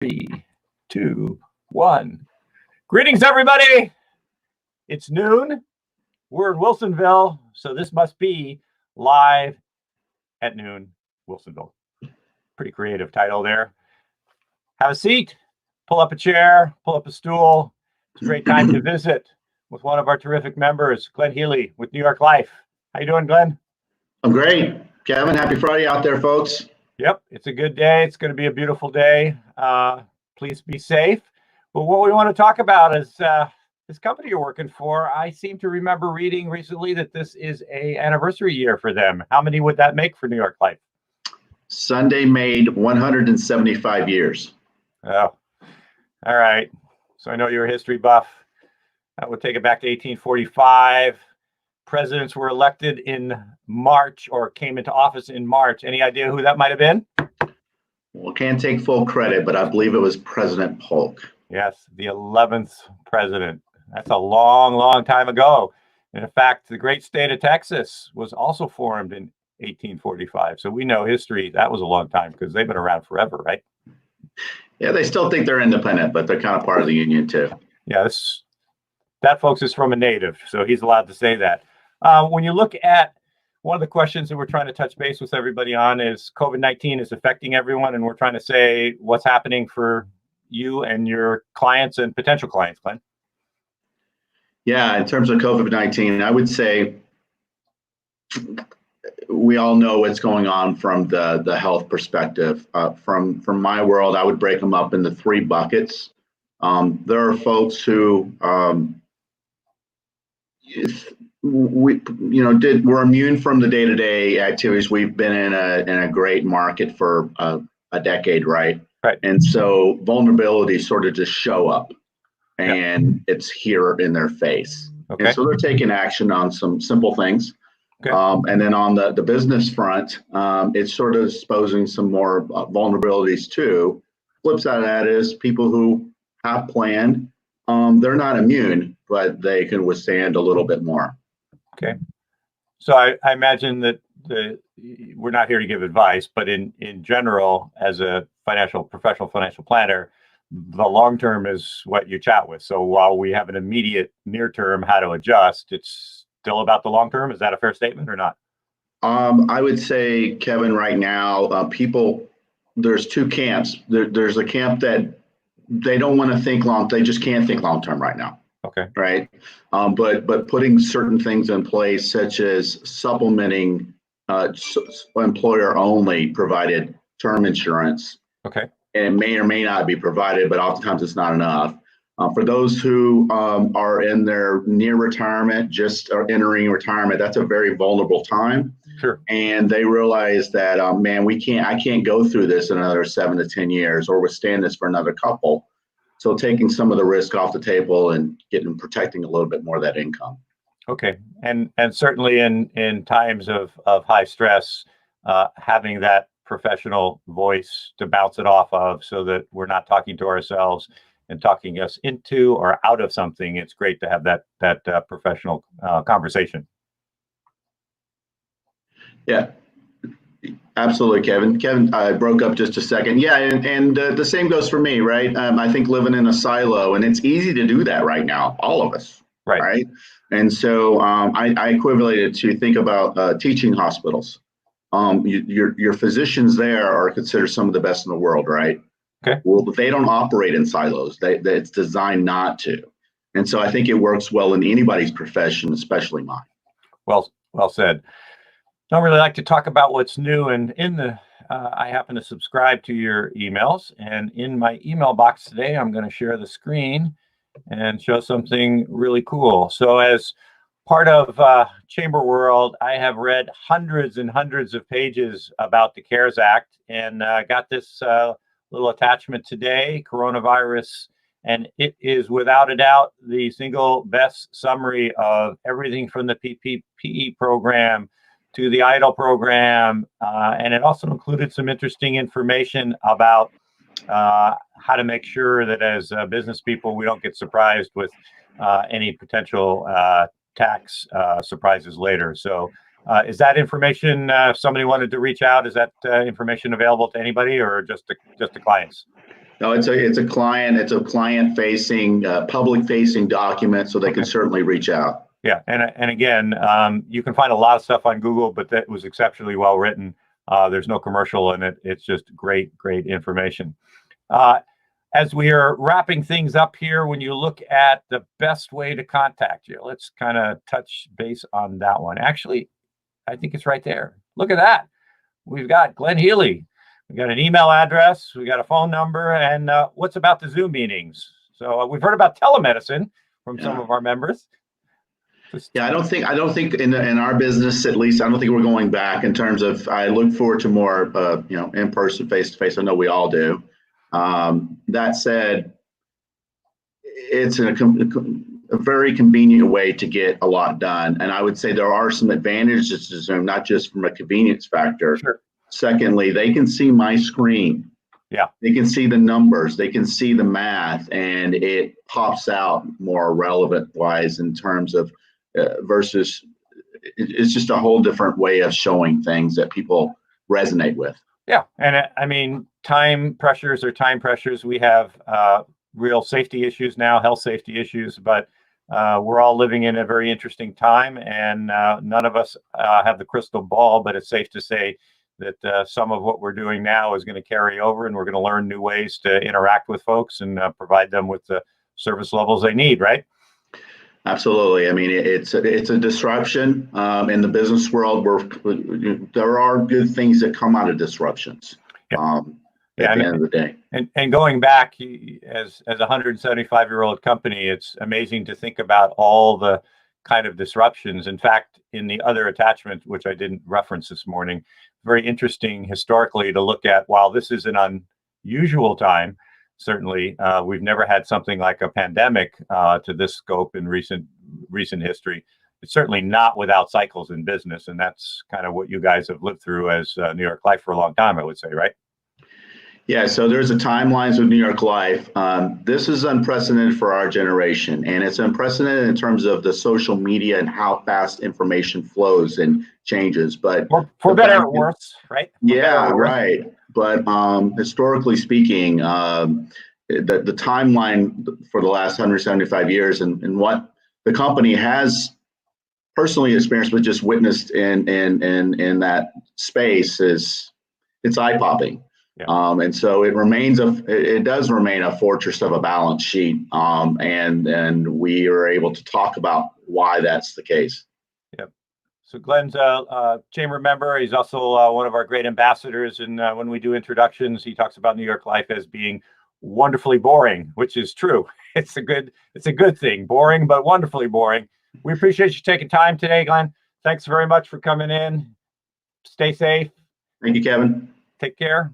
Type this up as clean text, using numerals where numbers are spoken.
3, 2, 1. Greetings, everybody. It's noon. We're in Wilsonville, so this must be live at noon, Wilsonville. Pretty creative title there. Have a seat, pull up a chair, pull up a stool. It's a great time to visit with one of our terrific members, Glenn Healy with New York Life. How you doing, Glenn? I'm great, Kevin. Happy Friday out there, folks. Yep, it's a good day. It's going to be a beautiful day. Please be safe. But what we want to talk about is this company you're working for. I seem to remember reading recently that this is an anniversary year for them. How many would that make for New York Life? Sunday made 175 years. Oh, all right. So I know you're a history buff. That would take it back to 1845. Presidents were elected in March or came into office in March. Any idea who that might have been? Well, can't take full credit, but I believe it was President Polk. Yes, the 11th president. That's a long, long time ago. And in fact, the great state of Texas was also formed in 1845. So we know history. That was a long time because they've been around forever, right? Yeah, they still think they're independent, but they're kind of part of the union too. Yeah, that, folks, is from a native, so he's allowed to say that. When you look at one of the questions that we're trying to touch base with everybody on is COVID-19 is affecting everyone, and we're trying to say what's happening for you and your clients and potential clients, Glenn. Yeah, in terms of COVID-19, I would say we all know what's going on from the health perspective. From my world, I would break them up into three buckets. There are folks who we're immune from the day-to-day activities. We've been in a great market for a decade, right? Right. And so vulnerabilities sort of just show up, and it's here in their face. Okay. And so they're taking action on some simple things. Okay. And then on the business front, it's sort of exposing some more vulnerabilities too. Flip side of that is people who have planned, they're not immune, but they can withstand a little bit more. Okay. So I imagine that we're not here to give advice, but in general, as a professional financial planner, the long term is what you chat with. So while we have an immediate near term how to adjust, it's still about the long term. Is that a fair statement or not? I would say, Kevin, right now, there's two camps. There's a camp that they don't want to think long. They just can't think long term right now. Okay. Right. But putting certain things in place, such as supplementing employer only provided term insurance. Okay. And it may or may not be provided, but oftentimes it's not enough. For those who are in their near retirement, just are entering retirement, that's a very vulnerable time. Sure. And they realize that, man, I can't go through this in another 7 to 10 years or withstand this for another couple. So taking some of the risk off the table and protecting a little bit more of that income. Okay. And certainly in times of high stress, having that professional voice to bounce it off of so that we're not talking to ourselves and talking us into or out of something, it's great to have that professional conversation. Yeah, absolutely, Kevin. Kevin, I broke up just a second. Yeah, and the same goes for me, right? I think living in a silo, and it's easy to do that right now, all of us, right? And so I equated to think about teaching hospitals. Your physicians there are considered some of the best in the world, right? Okay. Well, they don't operate in silos. It's designed not to. And so I think it works well in anybody's profession, especially mine. Well said. Don't really like to talk about what's new, and I happen to subscribe to your emails, and in my email box today, I'm going to share the screen and show something really cool. So as part of Chamber World, I have read hundreds and hundreds of pages about the CARES Act, and got this little attachment today, coronavirus, and it is without a doubt the single best summary of everything from the PPP program to the EIDL program, and it also included some interesting information about how to make sure that as business people we don't get surprised with any potential tax surprises later. So is that information, if somebody wanted to reach out, is that information available to anybody or just to clients? No, it's a client facing, public facing document, so they can certainly reach out. Yeah, and again, you can find a lot of stuff on Google, but that was exceptionally well written. There's no commercial in it. It's just great information. As we are wrapping things up here, when you look at the best way to contact you, let's kind of touch base on that one. Actually, I think it's right there. Look at that. We've got Glenn Healy. We've got an email address. We got a phone number. And what's about the Zoom meetings? So we've heard about telemedicine from some of our members. Yeah, I don't think in our business, at least, I don't think we're going back in terms of. I look forward to more, in person, face to face. I know we all do. That said, it's a very convenient way to get a lot done, and I would say there are some advantages to Zoom, not just from a convenience factor. Sure. Secondly, they can see my screen. Yeah, they can see the numbers, they can see the math, and it pops out more relevant wise in terms of. Versus it's just a whole different way of showing things that people resonate with. Yeah. And I mean, time pressures. We have real safety issues now, health safety issues, but we're all living in a very interesting time, and none of us have the crystal ball, but it's safe to say that some of what we're doing now is going to carry over, and we're going to learn new ways to interact with folks and provide them with the service levels they need, right? Absolutely. I mean, it's a disruption in the business world where there are good things that come out of disruptions. Yeah. At the end of the day. And going back as a 175-year-old company, it's amazing to think about all the kind of disruptions. In fact, in the other attachment, which I didn't reference this morning, very interesting historically to look at. While this is an unusual time, certainly, we've never had something like a pandemic to this scope in recent history. It's certainly not without cycles in business, and that's kind of what you guys have lived through as New York Life for a long time, I would say, right? Yeah, so there's a timelines with New York Life. This is unprecedented for our generation, and it's unprecedented in terms of the social media and how fast information flows and changes. But for better or worse, right? Yeah, right. But historically speaking, the timeline for the last 175 years and what the company has personally experienced, but just witnessed in that space it's eye-popping. Yeah. And so it does remain a fortress of a balance sheet. And we are able to talk about why that's the case. Yep. So Glenn's a chamber member. He's also one of our great ambassadors. And when we do introductions, he talks about New York Life as being wonderfully boring, which is true. It's a good thing. Boring, but wonderfully boring. We appreciate you taking time today, Glenn. Thanks very much for coming in. Stay safe. Thank you, Kevin. Take care.